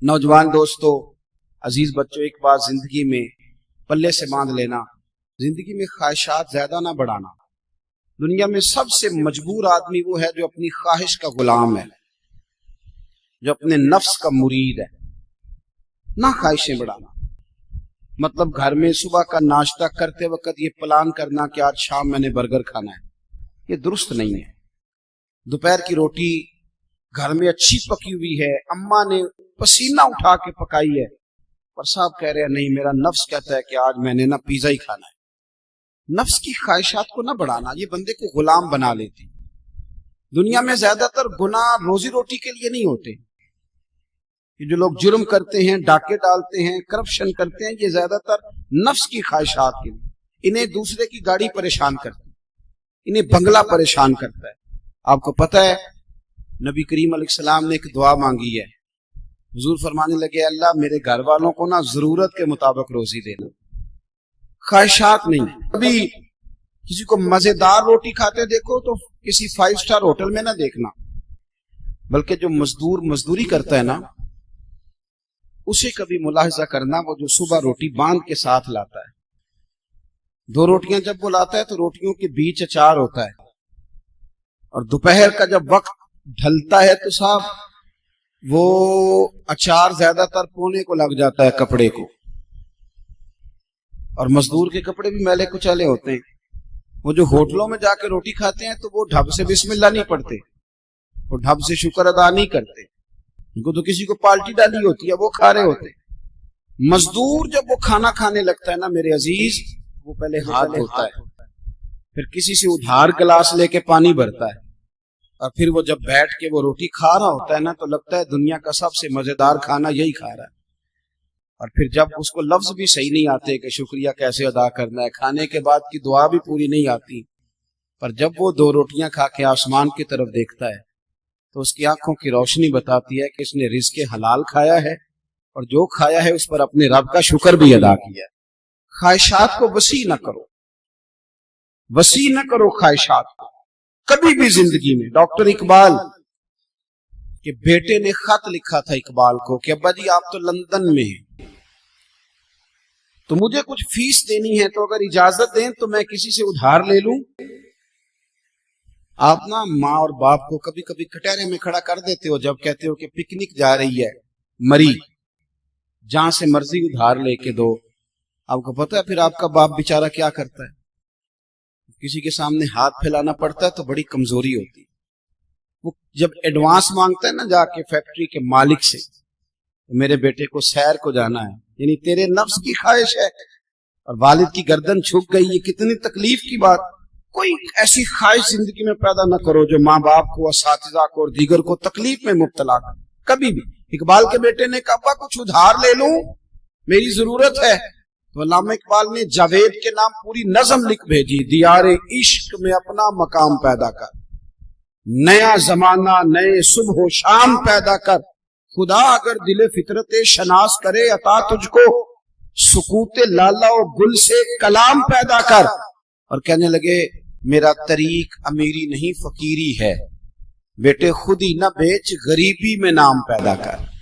नौजवान दोस्तों, अजीज बच्चों, एक बात जिंदगी में पल्ले से बांध लेना, जिंदगी में ख्वाहिशात ज्यादा ना बढ़ाना। दुनिया में सबसे मजबूर आदमी वो है जो अपनी ख्वाहिश का गुलाम है, जो अपने नफ्स का मुरीद है। ना ख्वाहिशें बढ़ाना मतलब घर में सुबह का नाश्ता करते वक्त ये प्लान करना कि आज शाम मैंने बर्गर खाना है, ये दुरुस्त नहीं है। दोपहर की रोटी घर में अच्छी पकी हुई है, अम्मा ने पसीना उठा के पकाई है, पर साहब कह रहे हैं नहीं, मेरा नफ्स कहता है कि आज मैंने ना पिज्जा ही खाना है। नफ्स की ख्वाहिशात को ना बढ़ाना, ये बंदे को गुलाम बना लेती। दुनिया में ज्यादातर गुनाह रोजी रोटी के लिए नहीं होते। ये जो लोग जुर्म करते हैं, डाके डालते हैं, करप्शन करते हैं, ये ज्यादातर नफ्स की ख्वाहिशात के लिए। इन्हें दूसरे की गाड़ी परेशान करती, इन्हें बंगला परेशान करता है। आपको पता है नबी करीम अलैहिस्सलाम ने एक दुआ मांगी है। हुजूर फरमाने लगे, अल्लाह मेरे घर वालों को ना जरूरत के मुताबिक रोजी देना, ख्वाहिशात नहीं। अभी किसी को मजेदार रोटी खाते देखो तो किसी 5 स्टार होटल में ना देखना, बल्कि जो मजदूर मजदूरी करता है ना, उसे कभी मुलाहिजा करना, वो जो सुबह रोटी बांध के साथ लाता है। 2 रोटियां जब वो लाता है तो रोटियों के बीच अचार होता है, और दोपहर का जब वक्त ढलता है तो साहब वो अचार ज्यादातर पोने को लग जाता है कपड़े को, और मजदूर के कपड़े भी मैले कुचैले होते हैं। वो जो होटलों में जाके रोटी खाते हैं तो वो ढब से बिस्मिल्लाह नहीं पढ़ते, वो ढब से शुक्र अदा नहीं करते, उनको तो किसी को पाल्टी डाली होती है, वो खा रहे होते। मजदूर जब वो खाना खाने लगता है ना मेरे अजीज, वो पहले हाथ धोता है, फिर किसी से उधार गिलास लेके पानी भरता है, और फिर वो जब बैठ के वो रोटी खा रहा होता है ना तो लगता है दुनिया का सबसे मजेदार खाना यही खा रहा है। और फिर जब उसको लफ्ज भी सही नहीं आते कि शुक्रिया कैसे अदा करना है, खाने के बाद की दुआ भी पूरी नहीं आती, पर जब वो 2 रोटियां खा के आसमान की तरफ देखता है तो उसकी आंखों की रोशनी बताती है कि इसने रिज़्क़े हलाल खाया है, और जो खाया है उस पर अपने रब का शुक्र भी अदा किया है। ख्वाहिशात को वसी न करो, वसी न करो ख्वाहिशात को कभी भी जिंदगी में। डॉक्टर इकबाल के बेटे ने खत लिखा था इकबाल को कि अब्बा जी आप तो लंदन में हैं, तो मुझे कुछ फीस देनी है, तो अगर इजाजत दें तो मैं किसी से उधार ले लूं। आप ना माँ और बाप को कभी कभी कटहरे में खड़ा कर देते हो जब कहते हो कि पिकनिक जा रही है मरी, जहां से मर्जी उधार लेके दो। आपको पता है फिर आपका बाप बेचारा क्या करता है, किसी के सामने हाथ फैलाना पड़ता है तो बड़ी कमजोरी होती है। वो जब एडवांस मांगता है ना जाके फैक्ट्री के मालिक से, तो मेरे बेटे को सैर को जाना है, यानी तेरे नफ्स की ख्वाहिश है, और वालिद की गर्दन झुक गई, ये कितनी तकलीफ की बात। कोई ऐसी ख्वाहिश जिंदगी में पैदा न करो जो माँ बाप को, असातिज़ा को और दीगर को तकलीफ में मुब्तला कर कभी भी। इकबाल के बेटे ने कहा कुछ उधार ले लूं, मेरी जरूरत है, तो अल्लामा इकबाल ने जावेद के नाम पूरी नज़म लिख भेजी, दियारे इश्क में अपना मकाम पैदा कर, नया जमाना नए सुबह शाम पैदा कर, खुदा अगर दिले फितरत शनास करे अता तुझको, सुकूते लाला और गुल से कलाम पैदा कर। और कहने लगे मेरा तरीक अमीरी नहीं फकीरी है, बेटे खुद ही न बेच गरीबी में नाम पैदा कर।